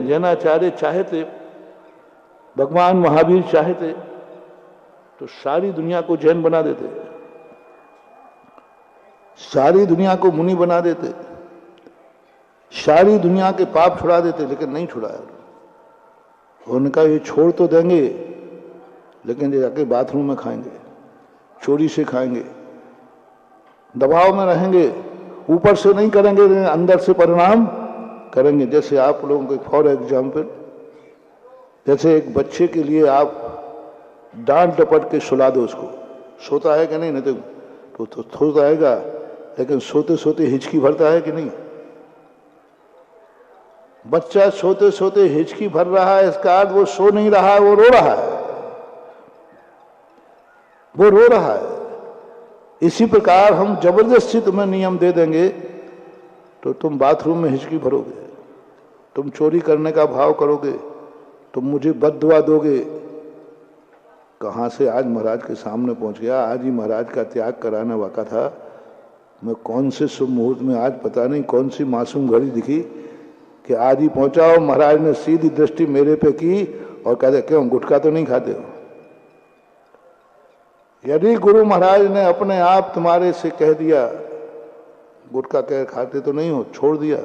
जैनाचार्य चाहे थे, भगवान महावीर चाहे थे तो सारी दुनिया को जैन बना देते, सारी दुनिया को मुनि बना देते, सारी दुनिया के पाप छुड़ा देते, लेकिन नहीं छुड़ाया। उनका ये छोड़ तो देंगे, लेकिन जाके बाथरूम में खाएंगे, चोरी से खाएंगे, दबाव में रहेंगे, ऊपर से नहीं करेंगे, अंदर से परिणाम करेंगे। जैसे आप लोगों को फॉर एग्जाम्पल, जैसे एक बच्चे के लिए आप डांट डपट के सुला दो, उसको सोता है कि नहीं, नहीं तो सोता आएगा, लेकिन सोते सोते हिचकी भरता है कि नहीं। बच्चा सोते सोते हिचकी भर रहा है, इसका अर्थ वो सो नहीं रहा है, वो रो रहा है, वो रो रहा है। इसी प्रकार हम जबरदस्ती तुम्हें नियम दे देंगे तो तुम बाथरूम में हिचकी भरोगे, तुम चोरी करने का भाव करोगे, तुम मुझे बद्दुआ दोगे। कहाँ से आज महाराज के सामने पहुंच गया। आज ही महाराज का त्याग कराने वाका था। मैं कौन से शुभ मुहूर्त में, आज पता नहीं कौन सी मासूम घड़ी दिखी कि आज ही पहुंचा हो। महाराज ने सीधी दृष्टि मेरे पे की और कहते, क्यों गुटखा तो नहीं खाते हो? यदि गुरु महाराज ने अपने आप तुम्हारे से कह दिया गुटखा कह खाते तो नहीं हो, छोड़ दिया,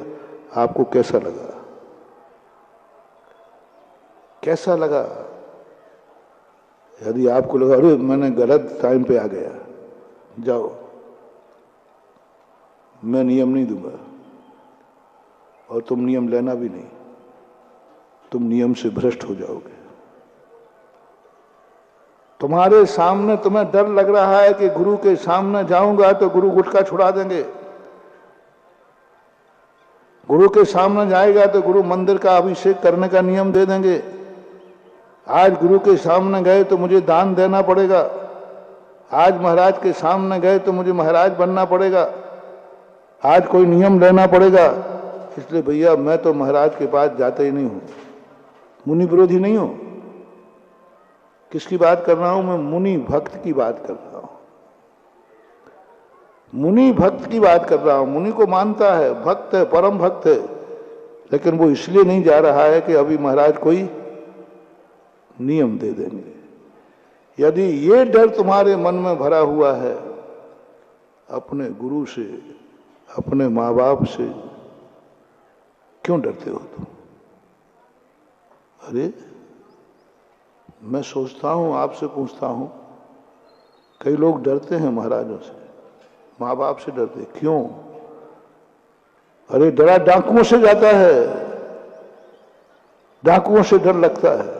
आपको कैसा लगा? कैसा लगा? यदि आपको लगा अरे मैंने गलत टाइम पे आ गया, जाओ मैं नियम नहीं दूंगा, और तुम नियम लेना भी नहीं, तुम नियम से भ्रष्ट हो जाओगे। तुम्हारे सामने तुम्हें डर लग रहा है कि गुरु के सामने जाऊंगा तो गुरु गुटखा छुड़ा देंगे, गुरु के सामने जाएगा तो गुरु मंदिर का अभिषेक करने का नियम दे देंगे। आज गुरु के सामने गए तो मुझे दान देना पड़ेगा, आज महाराज के सामने गए तो मुझे महाराज बनना पड़ेगा, आज कोई नियम लेना पड़ेगा। इसलिए भैया मैं तो महाराज के पास जाता ही नहीं हूं। मुनि विरोधी नहीं हूं। किसकी बात कर रहा हूं मैं? मुनि भक्त की बात कर रहा हूं। मुनि भक्त की बात कर रहा हूं। मुनि को मानता है, भक्त है, परम भक्त है, लेकिन वो इसलिए नहीं जा रहा है कि अभी महाराज कोई नियम दे देंगे। यदि ये डर तुम्हारे मन में भरा हुआ है अपने गुरु से, अपने माँ बाप से, क्यों डरते हो तुम? अरे मैं सोचता हूं, आपसे पूछता हूं, कई लोग डरते हैं महाराजों से, माँ बाप से डरते, क्यों? अरे डरा डाकुओं से जाता है, डाकुओं से डर लगता है।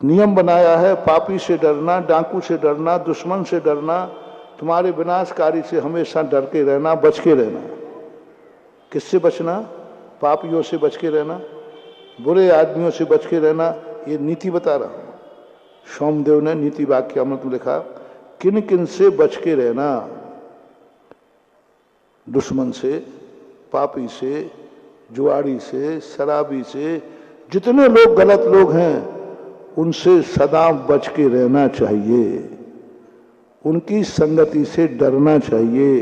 नियम बनाया है पापी से डरना, डाकू से डरना, दुश्मन से डरना, तुम्हारे विनाशकारी से हमेशा डर के रहना, बच के रहना। किससे बचना? पापियों से बच के रहना, बुरे आदमियों से बच के रहना। ये नीति बता रहा हूं। सोमदेव ने नीति वाक्यामृत में लिखा, किन किन से बच के रहना? दुश्मन से, पापी से, जुआड़ी से, शराबी से, जितने लोग गलत लोग हैं उनसे सदा बच के रहना चाहिए, उनकी संगति से डरना चाहिए,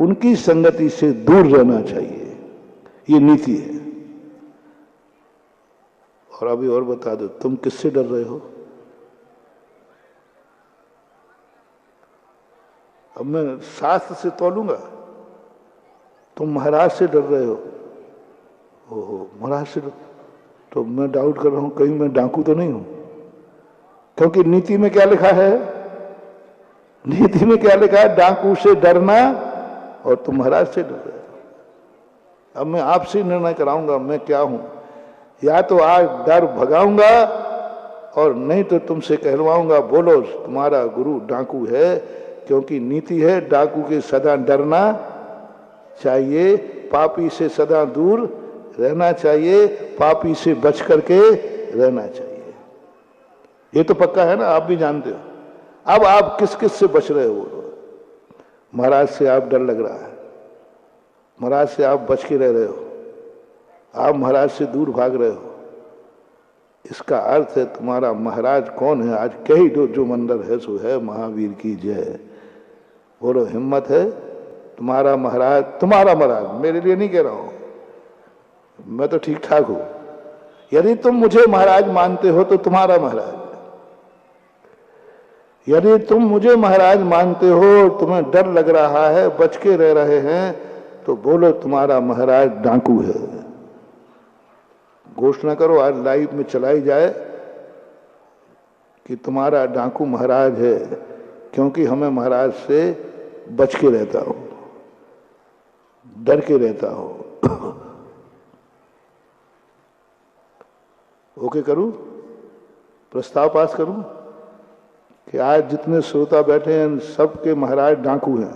उनकी संगति से दूर रहना चाहिए। ये नीति है। और अभी और बता दो, तुम किससे डर रहे हो? अब मैं शास्त्र से तोलूंगा, तुम महाराज से डर रहे हो। ओहो, महाराज से तो मैं डाउट कर रहा हूं कहीं मैं डाकू तो नहीं हूं, क्योंकि नीति में क्या लिखा है? नीति में क्या लिखा है? डाकू से डरना, और तुम महाराज से डर रहे हो। अब मैं आपसे निर्णय कराऊंगा मैं क्या हूं। या तो आज डर भगाऊंगा और नहीं तो तुमसे कहलवाऊंगा, बोलो तुम्हारा गुरु डाकू है, क्योंकि नीति है डाकू के सदा डरना चाहिए, पापी से सदा दूर रहना चाहिए, पापी से बच करके रहना चाहिए। ये तो पक्का है ना, आप भी जानते हो। अब आप किस किस से बच रहे हो? महाराज से आप डर लग रहा है, महाराज से आप बच के रह रहे हो, आप महाराज से दूर भाग रहे हो। इसका अर्थ है तुम्हारा महाराज कौन है? आज कह ही दो, जो मंदिर है सो है, महावीर की जय। बोलो, हिम्मत है? तुम्हारा महाराज, तुम्हारा महाराज, मेरे लिए नहीं कह रहा हूं, मैं तो ठीक ठाक हूं। यदि तुम मुझे महाराज मानते हो तो तुम्हारा महाराज, यदि तुम मुझे महाराज मानते हो, तुम्हें डर लग रहा है, बच के रह रहे हैं, तो बोलो तुम्हारा महाराज डाकू है। घोषणा करो, आज लाइव में चलाई जाए कि तुम्हारा डाकू महाराज है, क्योंकि हमें महाराज से बच के रहता हो, डर के रहता हो। ओके करूं, प्रस्ताव पास करूं कि आज जितने श्रोता बैठे हैं सबके महाराज डाकू हैं?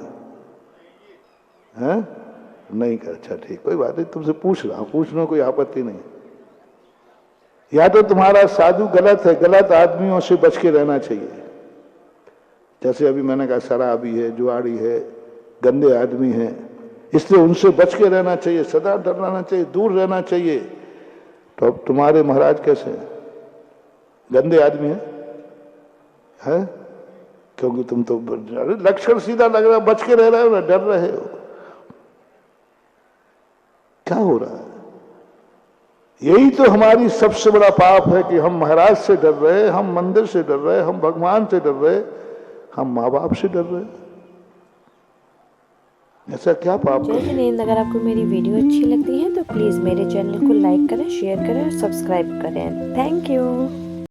नहीं कर, अच्छा ठीक, कोई बात नहीं, तुमसे पूछ रहा हूं, पूछने कोई आपत्ति नहीं। या तो तुम्हारा साधु गलत है, गलत आदमियों से बच के रहना चाहिए। जैसे अभी मैंने कहा शराबी है, जुआड़ी है, गंदे आदमी हैं, इसलिए उनसे बच के रहना चाहिए, सदा डरना चाहिए, दूर रहना चाहिए। तो अब तुम्हारे महाराज कैसे हैं? गंदे आदमी है? क्योंकि तुम तो लक्षण सीधा लग रहा है, बच के रह रहे हो ना, डर रहे हो। क्या हो रहा है? यही तो हमारी सबसे बड़ा पाप है कि हम महाराज से डर रहे, हम मंदिर से डर रहे, हम भगवान से डर रहे, हम माँ बाप से डर रहे। ऐसा क्या पाप? जय जिनेंद्र। अगर आपको मेरी वीडियो अच्छी लगती है तो प्लीज़ मेरे चैनल को लाइक करें, शेयर करें और सब्सक्राइब करें। Thank you.